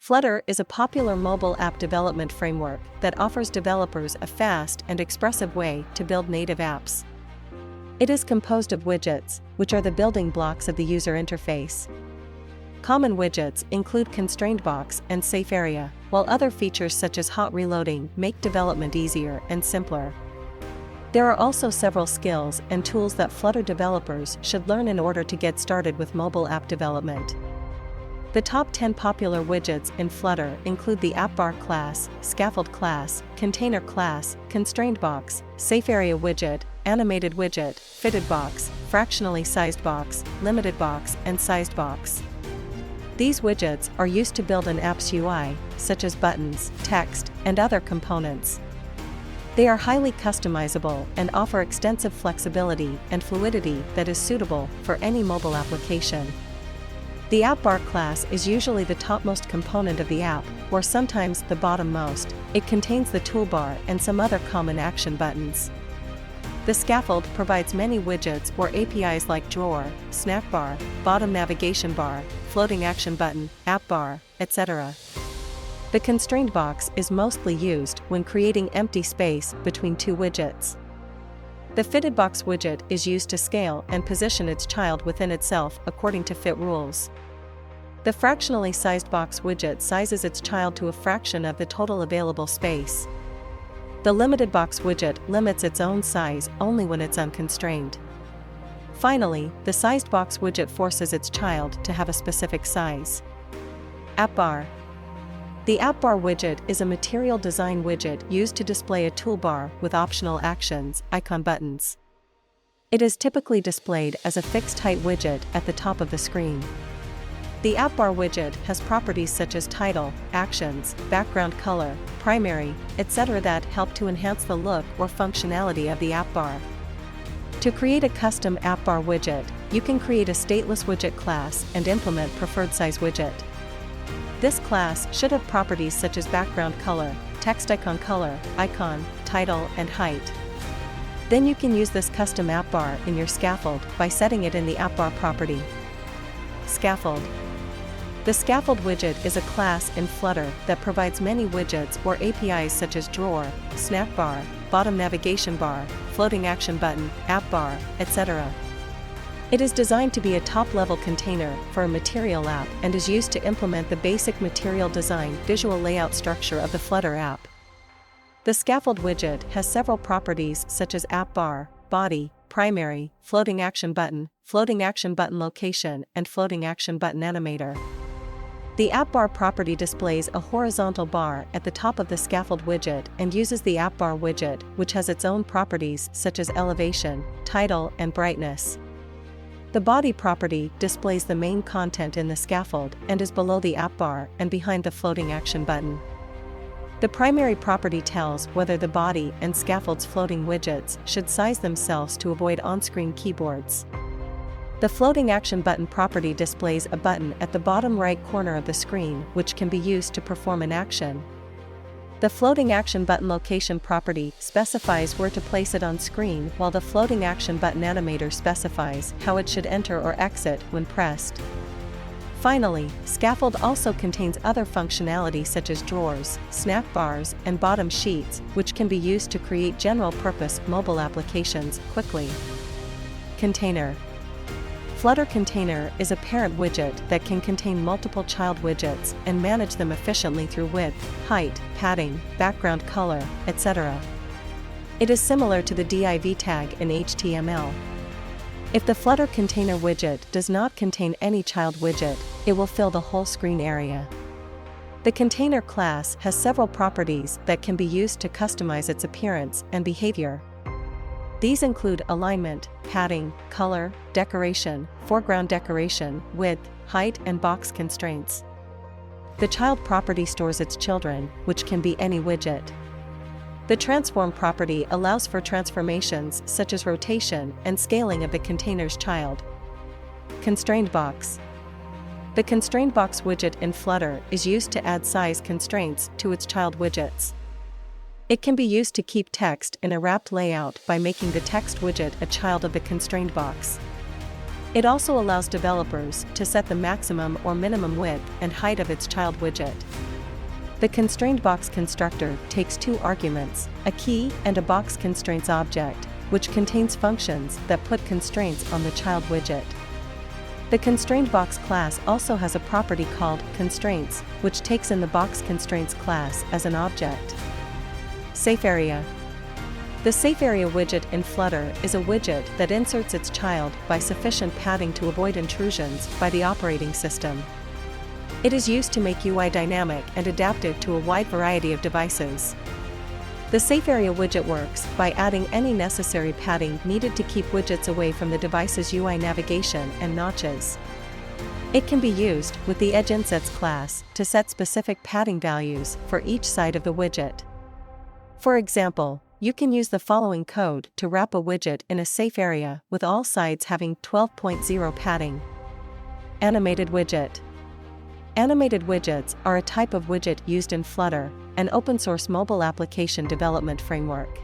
Flutter is a popular mobile app development framework that offers developers a fast and expressive way to build native apps. It is composed of widgets, which are the building blocks of the user interface. Common widgets include ConstrainedBox and SafeArea, while other features such as hot reloading make development easier and simpler. There are also several skills and tools that Flutter developers should learn in order to get started with mobile app development. The top 10 popular widgets in Flutter include the AppBar class, Scaffold class, Container class, ConstrainedBox, SafeArea widget, AnimatedWidget, FittedBox, FractionallySizedBox, LimitedBox, and SizedBox. These widgets are used to build an app's UI, such as buttons, text, and other components. They are highly customizable and offer extensive flexibility and fluidity that is suitable for any mobile application. The AppBar class is usually the topmost component of the app, or sometimes the bottommost. It contains the toolbar and some other common action buttons. The Scaffold provides many widgets or APIs like drawer, snackbar, bottom navigation bar, floating action button, AppBar, etc. The ConstrainedBox is mostly used when creating empty space between two widgets. The FittedBox widget is used to scale and position its child within itself according to fit rules. The FractionallySizedBox widget sizes its child to a fraction of the total available space. The LimitedBox widget limits its own size only when it's unconstrained. Finally, the SizedBox widget forces its child to have a specific size. AppBar. The AppBar widget is a material design widget used to display a toolbar with optional actions, icon buttons. It is typically displayed as a fixed-height widget at the top of the screen. The AppBar widget has properties such as title, actions, background color, primary, etc. that help to enhance the look or functionality of the AppBar. To create a custom AppBar widget, you can create a stateless widget class and implement preferred size widget. This class should have properties such as background color, text icon color, icon, title, and height. Then you can use this custom AppBar in your Scaffold by setting it in the AppBar property. Scaffold. The Scaffold widget is a class in Flutter that provides many widgets or APIs such as drawer, snackbar, bottom navigation bar, floating action button, AppBar, etc. It is designed to be a top-level container for a material app and is used to implement the basic material design visual layout structure of the Flutter app. The Scaffold widget has several properties such as AppBar, body, primary, floating action button location, and floating action button animator. The AppBar property displays a horizontal bar at the top of the Scaffold widget and uses the AppBar widget, which has its own properties such as elevation, title, and brightness. The body property displays the main content in the Scaffold and is below the AppBar and behind the floating action button. The primary property tells whether the body and Scaffold's floating widgets should size themselves to avoid on-screen keyboards. The floating action button property displays a button at the bottom right corner of the screen which can be used to perform an action. The floating action button location property specifies where to place it on screen, while the floating action button animator specifies how it should enter or exit when pressed. Finally, Scaffold also contains other functionality such as drawers, snack bars, and bottom sheets, which can be used to create general-purpose mobile applications quickly. Container. Flutter Container is a parent widget that can contain multiple child widgets and manage them efficiently through width, height, padding, background color, etc. It is similar to the div tag in HTML. If the Flutter Container widget does not contain any child widget, it will fill the whole screen area. The Container class has several properties that can be used to customize its appearance and behavior. These include alignment, padding, color, decoration, foreground decoration, width, height, and box constraints. The child property stores its children, which can be any widget. The transform property allows for transformations such as rotation and scaling of the container's child. ConstrainedBox. The ConstrainedBox widget in Flutter is used to add size constraints to its child widgets. It can be used to keep text in a wrapped layout by making the text widget a child of the ConstrainedBox. It also allows developers to set the maximum or minimum width and height of its child widget. The ConstrainedBox constructor takes two arguments, a key and a box constraints object, which contains functions that put constraints on the child widget. The ConstrainedBox class also has a property called constraints, which takes in the box constraints class as an object. SafeArea. The SafeArea widget in Flutter is a widget that inserts its child by sufficient padding to avoid intrusions by the operating system. It is used to make UI dynamic and adaptive to a wide variety of devices. The SafeArea widget works by adding any necessary padding needed to keep widgets away from the device's UI navigation and notches. It can be used with the EdgeInsets class to set specific padding values for each side of the widget. For example, you can use the following code to wrap a widget in a SafeArea with all sides having 12.0 padding. AnimatedWidget. Animated widgets are a type of widget used in Flutter, an open-source mobile application development framework.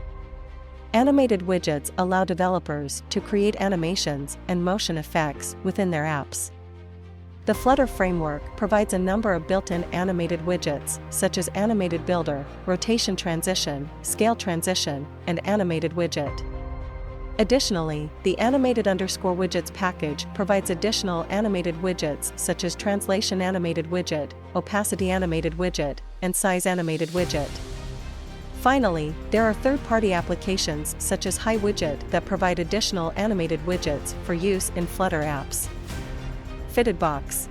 Animated widgets allow developers to create animations and motion effects within their apps. The Flutter framework provides a number of built-in animated widgets, such as Animated Builder, Rotation Transition, Scale Transition, and Animated Widget. Additionally, the Animated_Widgets package provides additional animated widgets such as Translation Animated Widget, Opacity Animated Widget, and Size Animated Widget. Finally, there are third-party applications such as HiWidget that provide additional animated widgets for use in Flutter apps. FittedBox.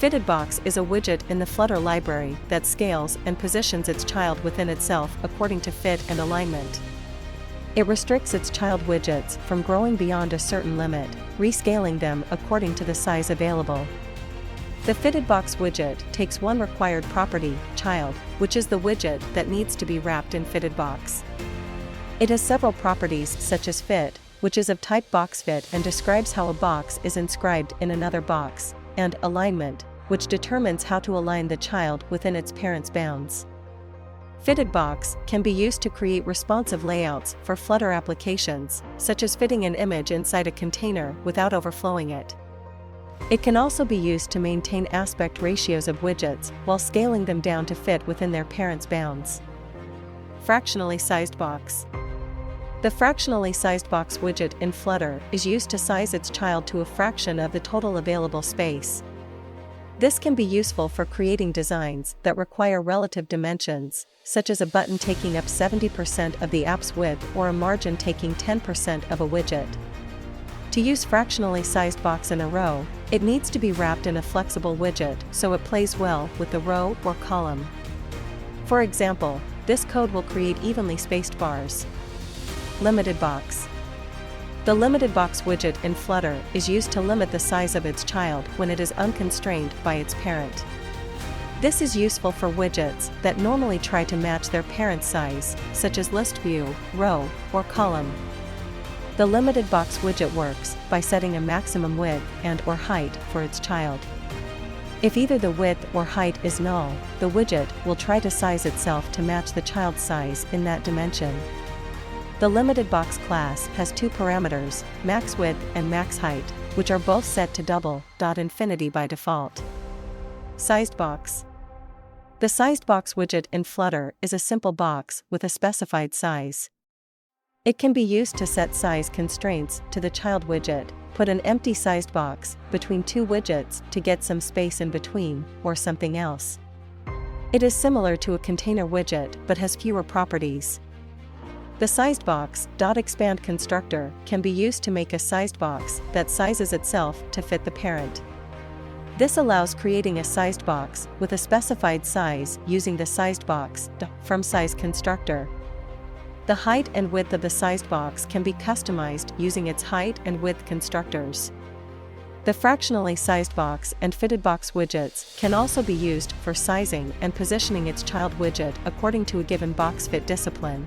FittedBox is a widget in the Flutter library that scales and positions its child within itself according to fit and alignment. It restricts its child widgets from growing beyond a certain limit, rescaling them according to the size available. The FittedBox widget takes one required property, child, which is the widget that needs to be wrapped in FittedBox. It has several properties such as fit, which is of type boxFit and describes how a box is inscribed in another box, and alignment, which determines how to align the child within its parent's bounds. FittedBox can be used to create responsive layouts for Flutter applications, such as fitting an image inside a container without overflowing it. It can also be used to maintain aspect ratios of widgets while scaling them down to fit within their parent's bounds. FractionallySizedBox. The FractionallySizedBox widget in Flutter is used to size its child to a fraction of the total available space. This can be useful for creating designs that require relative dimensions, such as a button taking up 70% of the app's width or a margin taking 10% of a widget. To use FractionallySizedBox in a row, it needs to be wrapped in a flexible widget so it plays well with the row or column. For example, this code will create evenly spaced bars. LimitedBox. The LimitedBox widget in Flutter is used to limit the size of its child when it is unconstrained by its parent. This is useful for widgets that normally try to match their parent's size, such as list view, row, or column. The LimitedBox widget works by setting a maximum width and/or height for its child. If either the width or height is null, the widget will try to size itself to match the child's size in that dimension. The LimitedBox class has two parameters, max width and max height, which are both set to double.infinity by default. SizedBox. The SizedBox widget in Flutter is a simple box with a specified size. It can be used to set size constraints to the child widget, put an empty sized box between two widgets to get some space in between, or something else. It is similar to a container widget but has fewer properties. The SizedBox.expand constructor can be used to make a sized box that sizes itself to fit the parent. This allows creating a sized box with a specified size using the SizedBox.fromSize constructor. The height and width of the sized box can be customized using its height and width constructors. The FractionallySizedBox and FittedBox widgets can also be used for sizing and positioning its child widget according to a given box fit discipline,